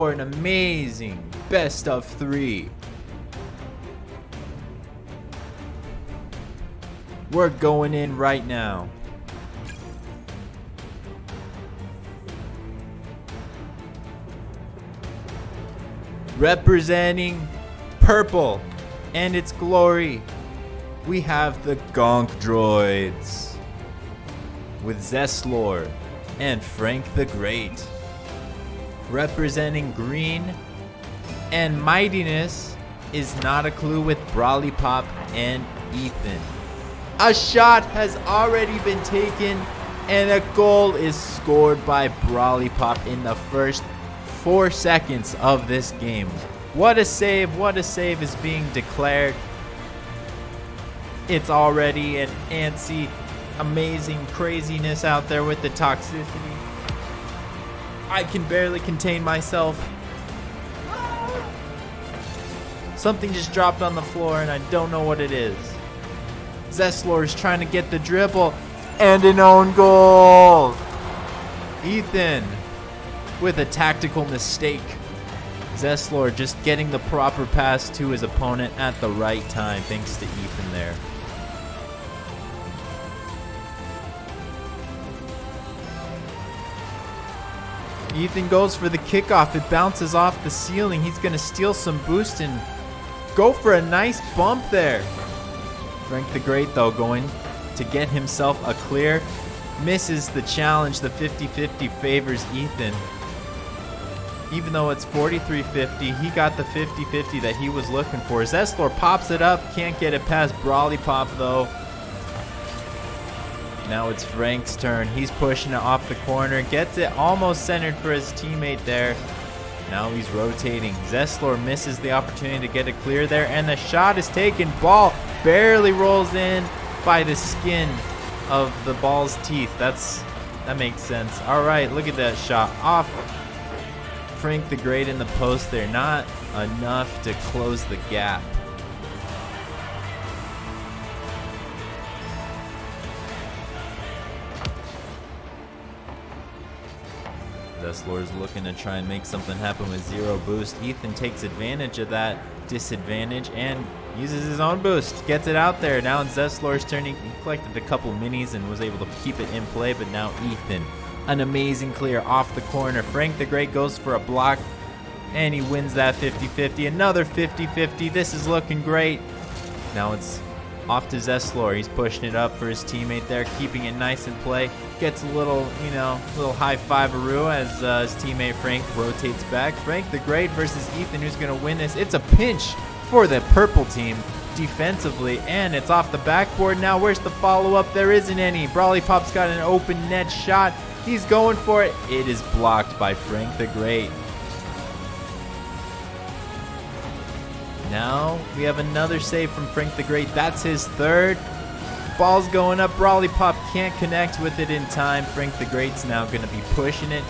for an amazing best of 3. We're going in right now. Representing purple and its glory, we have the Gonk Droids with Zeslor and Frank the Great. Representing green and mightiness is Not a Clue with Brawlypop and Ethan. A shot has already been taken and a goal is scored by Brawlypop in the first 4 seconds of this game. What a save is being declared. It's already an antsy, amazing craziness out there with the toxicity. I can barely contain myself. Something just dropped on the floor and I don't know what it is. Zeslor is trying to get the dribble and an own goal. Ethan with a tactical mistake. Zeslor just getting the proper pass to his opponent at the right time, thanks to Ethan there. Ethan goes for the kickoff. It bounces off the ceiling. He's going to steal some boost and go for a nice bump there. Frank the Great, though, going to get himself a clear. Misses the challenge. The 50-50 favors Ethan. Even though it's 43-50, he got the 50-50 that he was looking for. Zeslor pops it up. Can't get it past Brawlypop, though. Now it's Frank's turn. He's pushing it off the corner. Gets it almost centered for his teammate there. Now he's rotating. Zeslor misses the opportunity to get it clear there. And the shot is taken. Ball barely rolls in by the skin of the ball's teeth. That makes sense. All right, look at that shot. Off Frank the Great in the post there. Not enough to close the gap. Zeslor's looking to try and make something happen with zero boost. Ethan takes advantage of that disadvantage and uses his own boost. Gets it out there. Now it's Zeslor's turn. He collected a couple minis and was able to keep it in play, but now Ethan. An amazing clear off the corner. Frank the Great goes for a block and he wins that 50-50. Another 50-50. This is looking great. Now it's off to Zeslor. He's pushing it up for his teammate there, keeping it nice in play. Gets a little, little high five-a-roo as his teammate Frank rotates back. Frank the Great versus Ethan, who's going to win this. It's a pinch for the purple team defensively, and it's off the backboard. Now, where's the follow-up? There isn't any. Brawlypop's got an open net shot. He's going for it. It is blocked by Frank the Great. Now we have another save from Frank the Great. That's his third. Ball's going up. Brawlypop can't connect with it in time. Frank the Great's now going to be pushing it.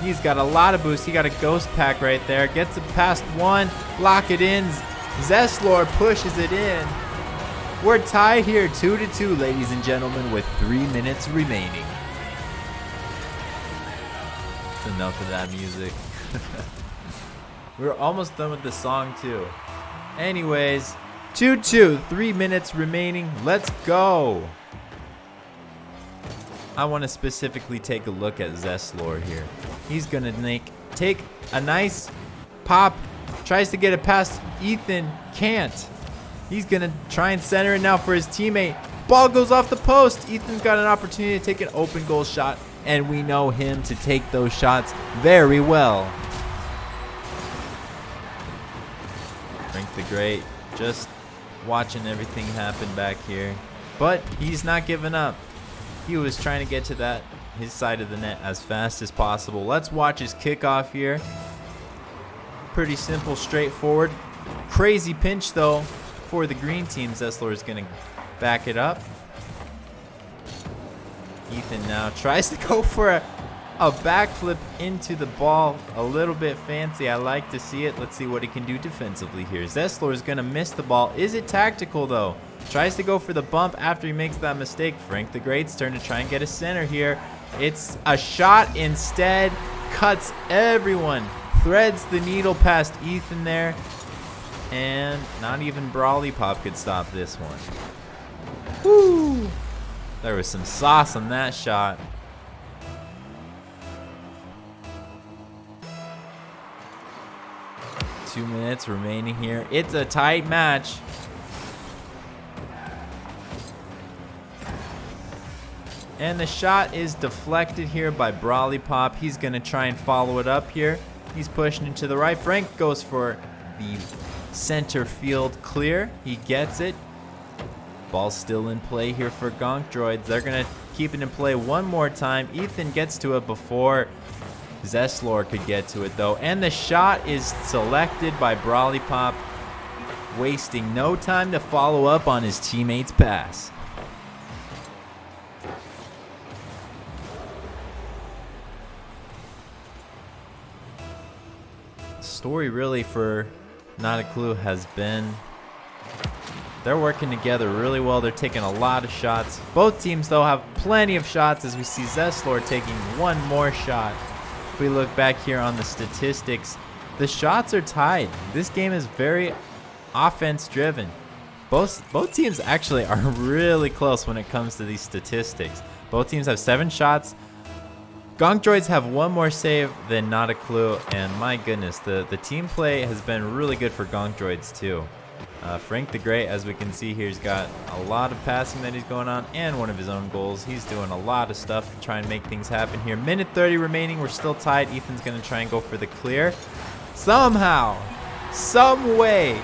He's got a lot of boost. He got a ghost pack right there. Gets it past one. Lock it in. Zeslor pushes it in. We're tied here 2-2, ladies and gentlemen, with 3 minutes remaining. That's enough of that music. We're almost done with the song too. Anyways, 2-2, 3 minutes remaining. Let's go. I want to specifically take a look at Zeslor here. He's going to take a nice pop. Tries to get it past Ethan. Can't. He's going to try and center it now for his teammate. Ball goes off the post. Ethan's got an opportunity to take an open goal shot, and we know him to take those shots very well. Frank the Great just watching everything happen back here, but he's not giving up. He was trying to get to his side of the net as fast as possible. Let's watch his kickoff here. Pretty simple, straightforward. Crazy pinch though for the green team. Zeslor is going to back it up. Ethan now tries to go for a backflip into the ball. A little bit fancy. I like to see it. Let's see what he can do defensively here. Zeslor is going to miss the ball. Is it tactical though? Tries to go for the bump after he makes that mistake. Frank the Great's turn to try and get a center here. It's a shot instead. Cuts everyone threads the needle past Ethan there. And not even Brawly Pop could stop this one. Woo! There was some sauce on that shot. Two minutes remaining here. It's a tight match. And the shot is deflected here by Brawly Pop. He's going to try and follow it up here. He's pushing it to the right. Frank goes for the center field clear. He gets it. Ball's still in play here for Gonk Droids. They're going to keep it in play one more time. Ethan gets to it before Zeslor could get to it, though. And the shot is selected by Brawly Pop, wasting no time to follow up on his teammate's pass. Story really for Not a Clue has been they're working together really well. They're taking a lot of shots. Both teams, though, have plenty of shots, as we see Zeslor taking one more shot. If we look back here on the statistics, the shots are tied. This game is very offense driven. Both teams actually are really close when it comes to these statistics. Both teams have 7 shots. Gonk Droids have one more save than Not a Clue, and my goodness, the team play has been really good for Gonk Droids too. Frank the Great, as we can see here, he's got a lot of passing that he's going on and one of his own goals. He's doing a lot of stuff to try and make things happen here. Minute 30 remaining. We're still tied. Ethan's going to try and go for the clear. Somehow, some way,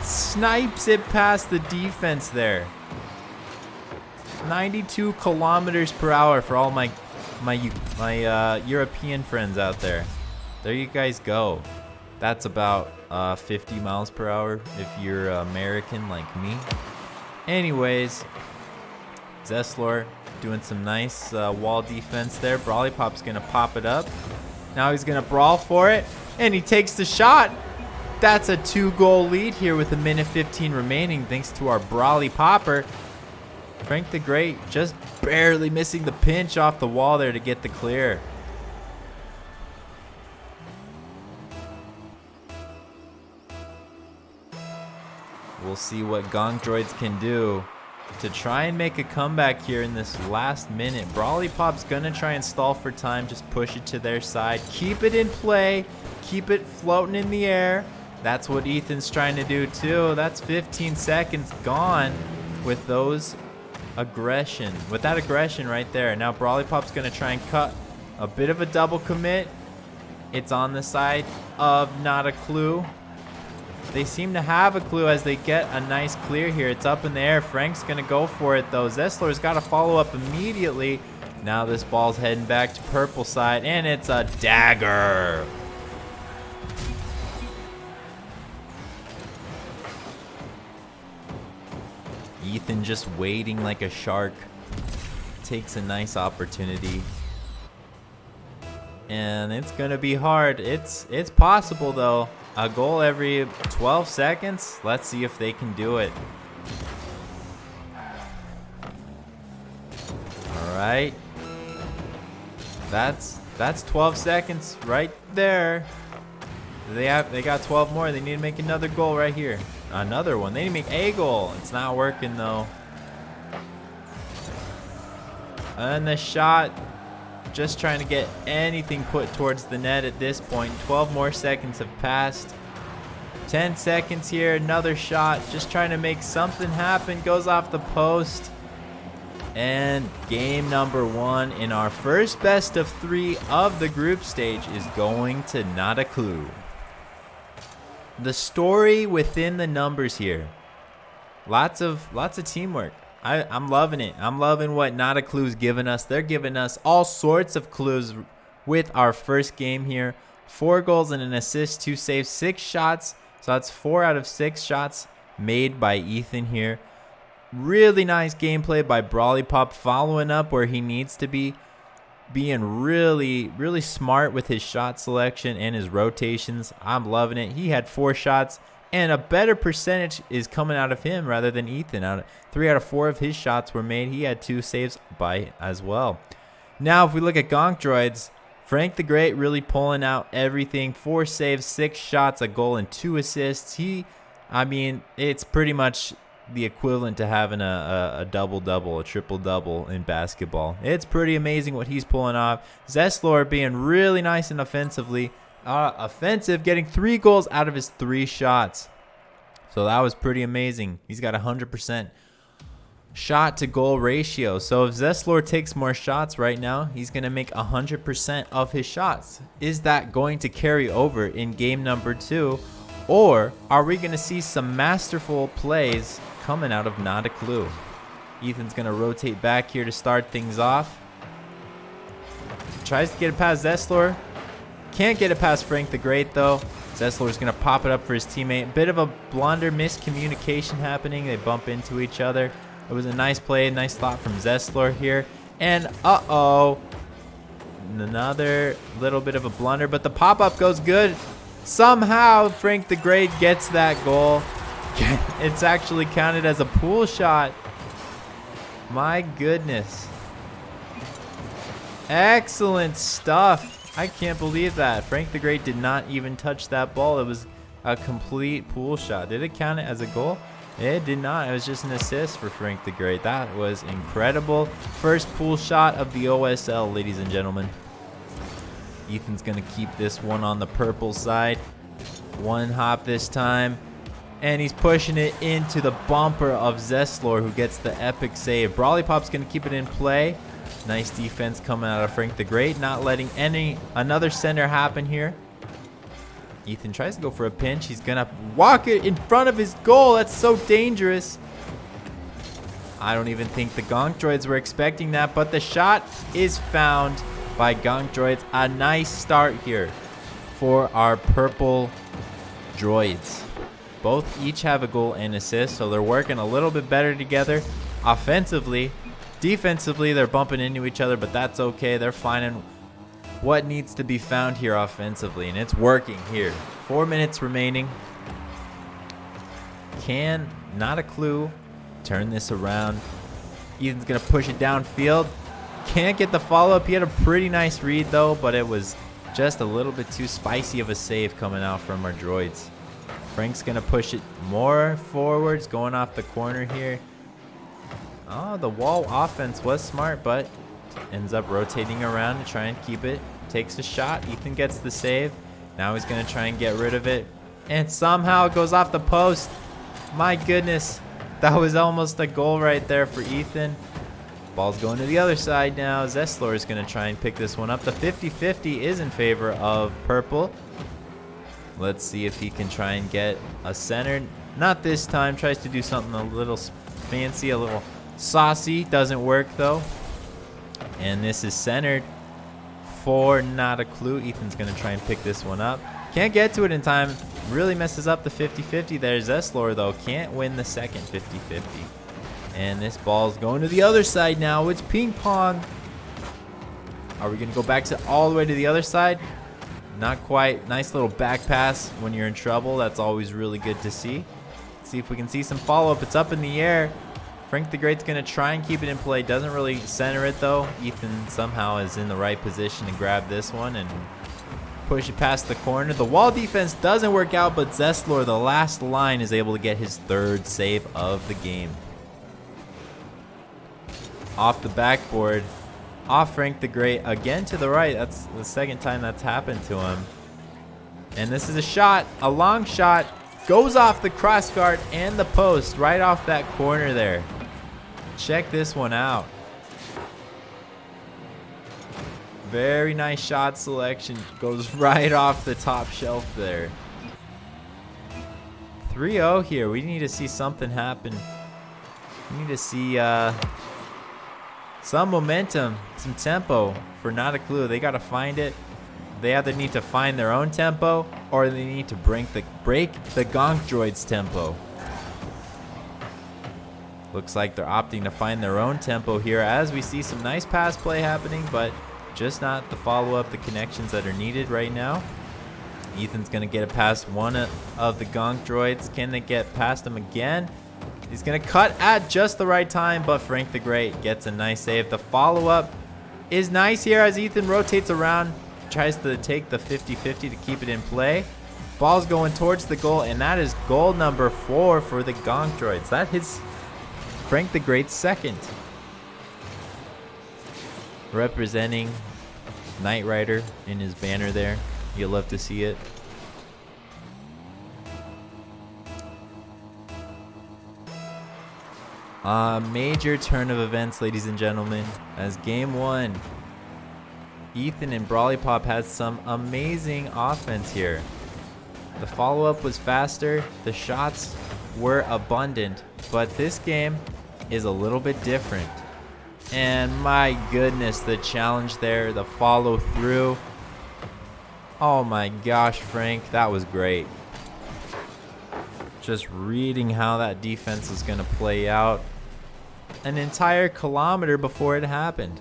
snipes it past the defense there. 92 kilometers per hour for all my European friends out there. There you guys go. That's about 50 miles per hour if you're American like me. Anyways, Zeslor doing some nice wall defense there. Brawly Pop's going to pop it up. Now he's going to brawl for it, and he takes the shot. That's a 2-goal lead here with a minute 15 remaining thanks to our Brawly Popper. Frank the Great just barely missing the pinch off the wall there to get the clear. We'll see what Gonk Droids can do to try and make a comeback here in this last minute. Brawly Pop's gonna try and stall for time, just push it to their side, keep it in play, keep it floating in the air. That's what Ethan's trying to do too. That's 15 seconds gone with that aggression right there. Now Brawly Pop's gonna try and cut a bit of a double commit. It's on the side of Not a Clue. They seem to have a clue as they get a nice clear here. It's up in the air. Frank's going to go for it, though. Zeslor's got to follow up immediately. Now this ball's heading back to purple side, and it's a dagger. Ethan just waiting like a shark. Takes a nice opportunity. And it's going to be hard. It's possible, though. A goal every 12 seconds. Let's see if they can do it. All right. That's 12 seconds right there. They got 12 more. They need to make another goal right here. Another one. They need to make a goal. It's not working though. And the shot, just trying to get anything put towards the net at this point. 12 more seconds have passed. 10 seconds here, another shot, just trying to make something happen. Goes off the post. And game number 1 in our first best of 3 of the group stage is going to Not a Clue. The story within the numbers here. Lots of teamwork. I'm loving it. I'm loving what Not a Clue's giving us. They're giving us all sorts of clues with our first game here. 4 goals and an assist, 2 saves, 6 shots. So that's 4 out of 6 shots made by Ethan here. Really nice gameplay by Brawly Pop, following up where he needs to be. Being really, really smart with his shot selection and his rotations. I'm loving it. He had 4 shots. And a better percentage is coming out of him rather than Ethan. 3 out of 4 of his shots were made. He had 2 saves by as well. Now, if we look at Gonk Droids, Frank the Great really pulling out everything. 4 saves, 6 shots, a goal, and 2 assists. I mean, it's pretty much the equivalent to having a double-double, a triple-double in basketball. It's pretty amazing what he's pulling off. Zeslor being really nice and offensive, getting 3 goals out of his 3 shots. So that was pretty amazing. He's got 100% shot to goal ratio. So if Zeslor takes more shots right now, he's going to make 100% of his shots. Is that going to carry over in game number 2? Or are we going to see some masterful plays coming out of Not a Clue? Ethan's going to rotate back here to start things off. Tries to get it past Zeslor. Can't get it past Frank the Great though. Zeslor's going to pop it up for his teammate. Bit of a blunder, miscommunication happening. They bump into each other. It was a nice play, nice thought from Zeslor here. And another little bit of a blunder, but the pop-up goes good. Somehow Frank the Great gets that goal. It's actually counted as a pool shot. My goodness. Excellent stuff. I can't believe that. Frank the Great did not even touch that ball. It was a complete pool shot. Did it count it as a goal? It did not. It was just an assist for Frank the Great. That was incredible. First pool shot of the OSL, ladies and gentlemen. Ethan's going to keep this one on the purple side. One hop this time. And he's pushing it into the bumper of Zeslor, who gets the epic save. Brawly Pop's going to keep it in play. Nice defense coming out of Frank the Great. Not letting another center happen here. Ethan tries to go for a pinch. He's going to walk it in front of his goal. That's so dangerous. I don't even think the Gonk Droids were expecting that, but the shot is found by Gonk Droids. A nice start here for our purple Droids. Both each have a goal and assist, so they're working a little bit better together offensively. Defensively, they're bumping into each other, but that's okay. They're finding what needs to be found here offensively, and it's working here. 4 minutes remaining. Can Not a Clue turn this around? Ethan's going to push it downfield. Can't get the follow-up. He had a pretty nice read, though, but it was just a little bit too spicy of a save coming out from our Droids. Frank's going to push it more forwards, going off the corner here. Oh, the wall offense was smart, but ends up rotating around to try and keep it. Takes a shot. Ethan gets the save. Now he's going to try and get rid of it. And somehow it goes off the post. My goodness. That was almost a goal right there for Ethan. Ball's going to the other side now. Zeslor is going to try and pick this one up. The 50-50 is in favor of purple. Let's see if he can try and get a center. Not this time. Tries to do something a little fancy, a little saucy. Doesn't work though. And this is centered for Not a Clue. Ethan's going to try and pick this one up. Can't get to it in time. Really messes up the 50-50 there. Zeslor though can't win the second 50-50. And this ball's going to the other side now. It's ping pong. Are we going to go back to all the way to the other side? Not quite. Nice little back pass when you're in trouble. That's always really good to see. Let's see if we can see some follow-up. It's up in the air. Frank the Great's going to try and keep it in play. Doesn't really center it, though. Ethan somehow is in the right position to grab this one and push it past the corner. The wall defense doesn't work out, but Zeslor, the last line, is able to get his 3rd save of the game. Off the backboard. Off Frank the Great. Again to the right. That's the 2nd time that's happened to him. And this is a shot. A long shot. Goes off the cross guard and the post. Right off that corner there. Check this one out. Very nice shot selection. Goes right off the top shelf there. 3-0 here. We need to see something happen. We need to see some momentum, some tempo for Not a Clue. They got to find it. They either need to find their own tempo or they need to break the Gonk Droids tempo. Looks like they're opting to find their own tempo here as we see some nice pass play happening, but just not the follow-up, the connections that are needed right now. Ethan's going to get it past one of the Gonk Droids. Can they get past him again? He's going to cut at just the right time, but Frank the Great gets a nice save. The follow-up is nice here as Ethan rotates around. tries to take the 50-50 to keep it in play. Ball's going towards the goal, and that is goal number 4 for the Gonk Droids. That hits Frank the Great's second. Representing Knight Rider in his banner there. You'll love to see it. A major turn of events, ladies and gentlemen, as game 1. Ethan and Brawlypop had some amazing offense here. The follow-up was faster, the shots were abundant, but this game is a little bit different. And my goodness, the challenge there, the follow-through. Oh my gosh, Frank, that was great. Just reading how that defense is going to play out an entire kilometer before it happened.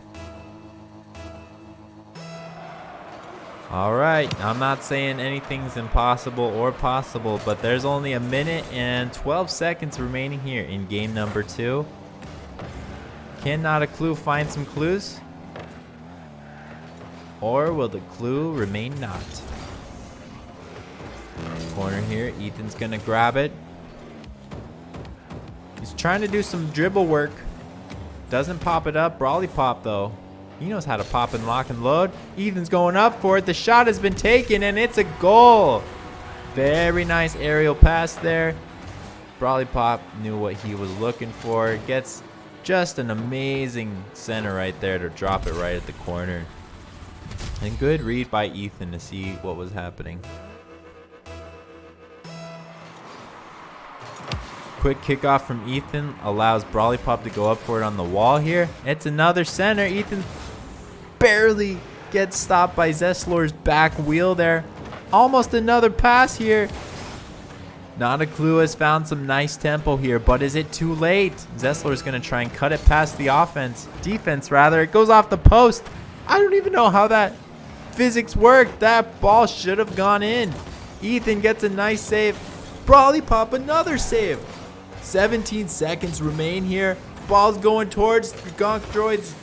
All right, I'm not saying anything's impossible or possible, but there's only a minute and 12 seconds remaining here in game number 2. Can Not a Clue find some clues? Or will the clue remain not? Corner here, Ethan's gonna grab it. He's trying to do some dribble work. Doesn't pop it up. Brawlypop though, he knows how to pop and lock and load. Ethan's going up for it. The shot has been taken and it's a goal. Very nice aerial pass there. Brawlypop knew what he was looking for. Gets just an amazing center right there to drop it right at the corner. And good read by Ethan to see what was happening. Quick kickoff from Ethan allows Brawlypop to go up for it on the wall here. It's another center. Ethan barely gets stopped by Zeslor's back wheel there. Almost another pass here. Not a Clue has found some nice tempo here, but is it too late? Zeslor's going to try and cut it past the defense rather. It goes off the post. I don't even know how that physics worked. That ball should have gone in. Ethan gets a nice save. Brawlypop another save. 17 seconds remain here. Ball's going towards the Gonk Droids.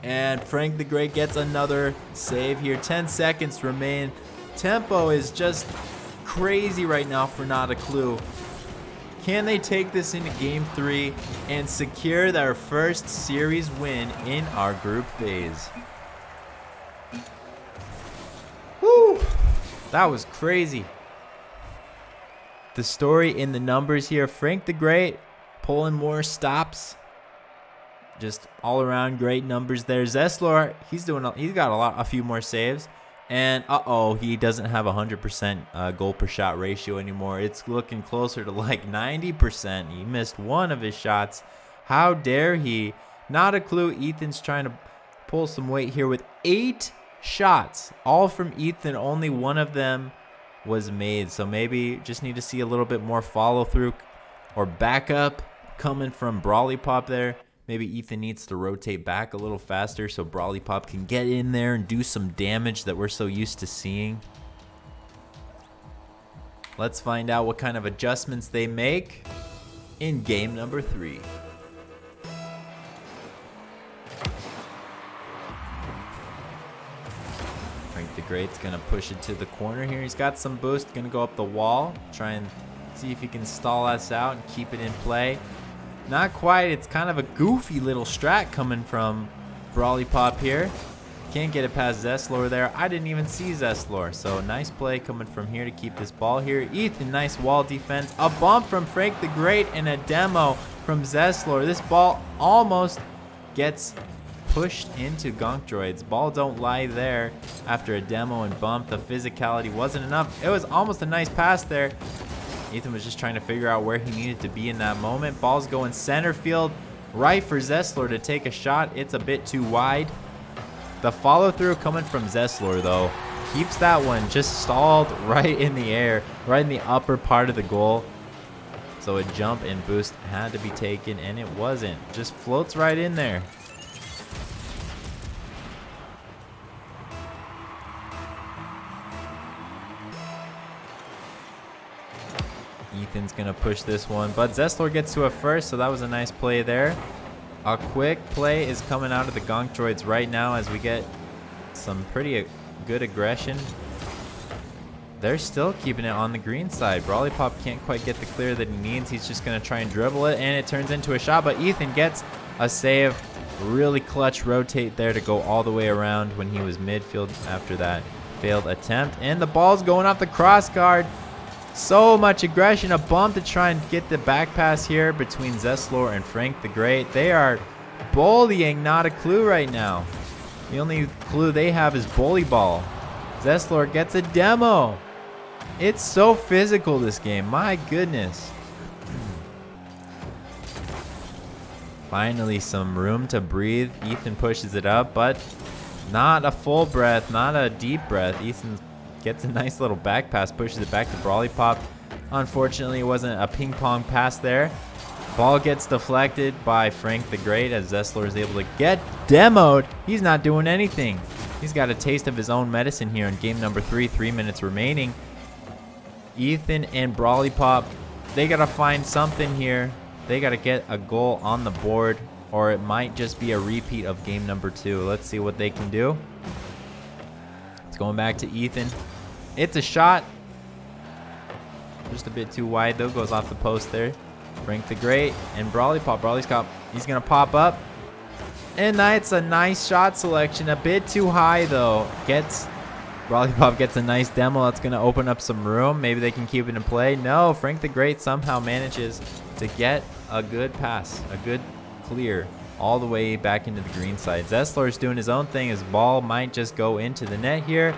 And Frank the Great gets another save here. 10 seconds remain. Tempo is just crazy right now for Not a Clue. Can they take this into game 3 and secure their first series win in our group phase? Woo! That was crazy. The story in the numbers here. Frank the Great pulling more stops. Just all around great numbers there. Zeslor, he's got a few more saves. And he doesn't have 100% goal per shot ratio anymore. It's looking closer to like 90%. He missed one of his shots. How dare he? Not a Clue. Ethan's trying to pull some weight here with 8 shots. All from Ethan. Only one of them was made. So maybe just need to see a little bit more follow through or backup coming from Brawlypop there. Maybe Ethan needs to rotate back a little faster so Brawlypop can get in there and do some damage that we're so used to seeing. Let's find out what kind of adjustments they make in game number 3. Frank the Great's gonna push it to the corner here. He's got some boost, gonna go up the wall, try and see if he can stall us out and keep it in play. Not quite. It's kind of a goofy little strat coming from Brawlypop here. Can't get it past Zeslor there. I didn't even see Zeslor. So nice play coming from here to keep this ball here. Ethan, nice wall defense. A bump from Frank the Great and a demo from Zeslor. This ball almost gets pushed into Gonk Droids. Ball don't lie there after a demo and bump. The physicality wasn't enough. It was almost a nice pass there. Ethan was just trying to figure out where he needed to be in that moment. Ball's going center field, right for Zeslor to take a shot. It's a bit too wide. The follow through coming from Zeslor though keeps that one just stalled right in the air, right in the upper part of the goal. So a jump and boost had to be taken and it wasn't. Just floats right in there. Ethan's going to push this one, but Zeslor gets to it first, so that was a nice play there. A quick play is coming out of the Gonk Droids right now as we get some pretty good aggression. They're still keeping it on the green side. Brawlypop can't quite get the clear that he needs. He's just going to try and dribble it, and it turns into a shot, but Ethan gets a save. Really clutch rotate there to go all the way around when he was midfield after that failed attempt. And the ball's going off the cross guard. So much aggression. A bump to try and get the back pass here between Zeslor and Frank the Great. They are bullying not a clue right now. The only clue they have is bully ball. Zeslor gets a demo. It's so physical, this game. My goodness. Finally, some room to breathe. Ethan pushes it up, but not a full breath, not a deep breath. Ethan gets a nice little back pass, pushes it back to Brawlypop. Unfortunately, it wasn't a ping pong pass there. Ball gets deflected by Frank the Great as Zeslor is able to get demoed. He's not doing anything. He's got a taste of his own medicine here in game number 3, 3 minutes remaining. Ethan and Brawlypop, they got to find something here. They got to get a goal on the board, or it might just be a repeat of game number 2. Let's see what they can do. It's going back to Ethan. It's a shot. Just a bit too wide, though. Goes off the post there. Frank the Great and Brawlypop. He's going to pop up. And that's a nice shot selection. A bit too high, though. Brawlypop gets a nice demo. That's going to open up some room. Maybe they can keep it in play. No, Frank the Great somehow manages to get a good pass, a good clear all the way back into the green side. Zeslor's doing his own thing. His ball might just go into the net here.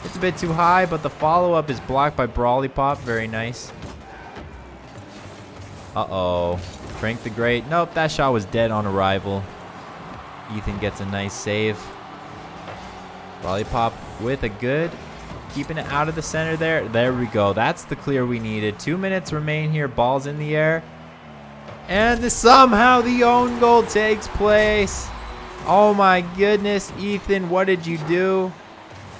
It's a bit too high, but the follow-up is blocked by Brawlypop. Very nice. Uh-oh. Frank the Great. Nope, that shot was dead on arrival. Ethan gets a nice save. Brawlypop with a good, keeping it out of the center there. There we go. That's the clear we needed. 2 minutes remain here. Ball's in the air. And somehow the own goal takes place. Oh my goodness, Ethan, what did you do?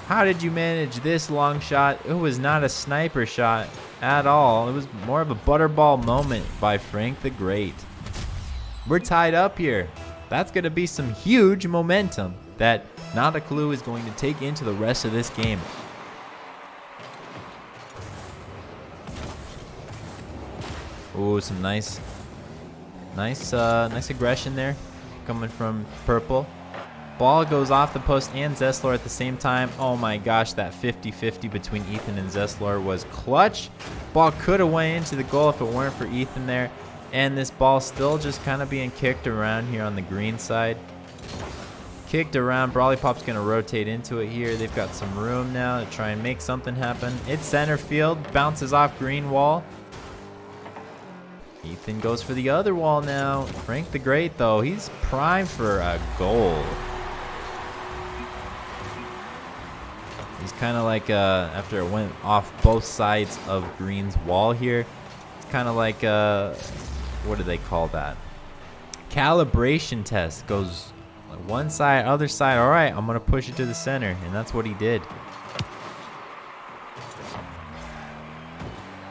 How did you manage this long shot? It was not a sniper shot at all. It was more of a butterball moment by Frank the Great. We're tied up here. That's going to be some huge momentum that Not a Clue is going to take into the rest of this game. Ooh, some nice aggression there coming from Purple. Ball goes off the post and Zeslor at the same time. Oh my gosh, that 50-50 between Ethan and Zeslor was clutch. Ball could have went into the goal if it weren't for Ethan there. And this ball still just kind of being kicked around here on the green side. Kicked around. Brawlypop's going to rotate into it here. They've got some room now to try and make something happen. It's center field. Bounces off green wall. Ethan goes for the other wall now. Frank the Great, though, he's primed for a goal. He's kind of like, after it went off both sides of green's wall here, it's kind of like, what do they call that? Calibration test. Goes one side, other side. All right, I'm going to push it to the center, and that's what he did.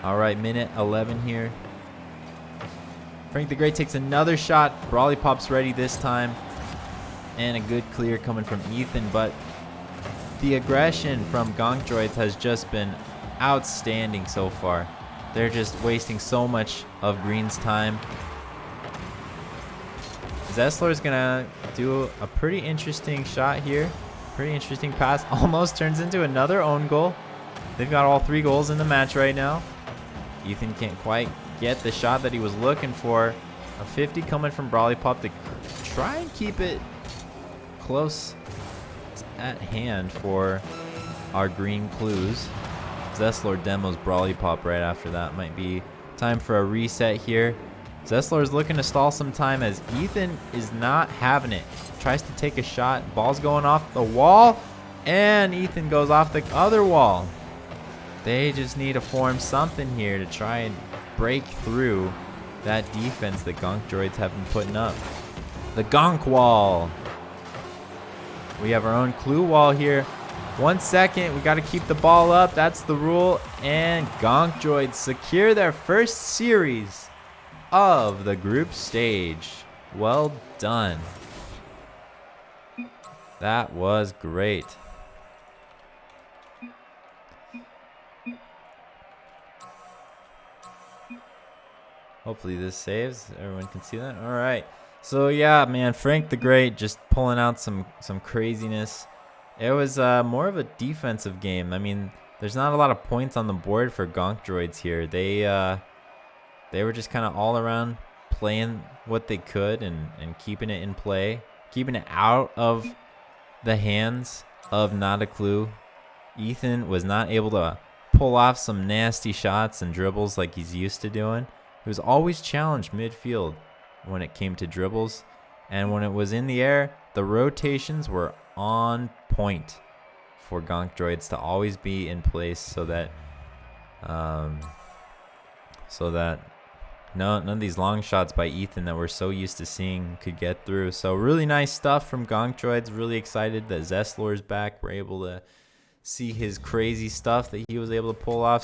All right, minute 11 here. Frank the Great takes another shot. Brawlypop's ready this time. And a good clear coming from Ethan, but the aggression from Gonk Droids has just been outstanding so far. They're just wasting so much of green's time. Zeslor's gonna do a pretty interesting shot here. Pretty interesting pass. Almost turns into another own goal. They've got all 3 goals in the match right now. Ethan can't quite get the shot that he was looking for. A 50 coming from Brawlypop to try and keep it close at hand for our green clues. Zeslor demos Brawlypop right after that. Might be time for a reset here. Zeslor is looking to stall some time as Ethan is not having it. Tries to take a shot. Ball's going off the wall. And Ethan goes off the other wall. They just need to form something here to try and break through that defense that Gonk Droids have been putting up. The Gonk wall. We have our own clue wall here. 1 second. We got to keep the ball up. That's the rule. And Gonk Droids secure their first series of the group stage. Well done. That was great. Hopefully this saves. Everyone can see that. All right. So yeah, man, Frank the Great just pulling out some craziness. It was more of a defensive game. I mean, there's not a lot of points on the board for Gonk Droids here. They were just kind of all around playing what they could and keeping it in play, keeping it out of the hands of Not a Clue. Ethan was not able to pull off some nasty shots and dribbles like he's used to doing. He was always challenged midfield when it came to dribbles. And when it was in the air, the rotations were on point for Gonk Droids to always be in place so that none of these long shots by Ethan that we're so used to seeing could get through. So really nice stuff from Gonk Droids. Really excited that Zestlor's back. We're able to see his crazy stuff that he was able to pull off.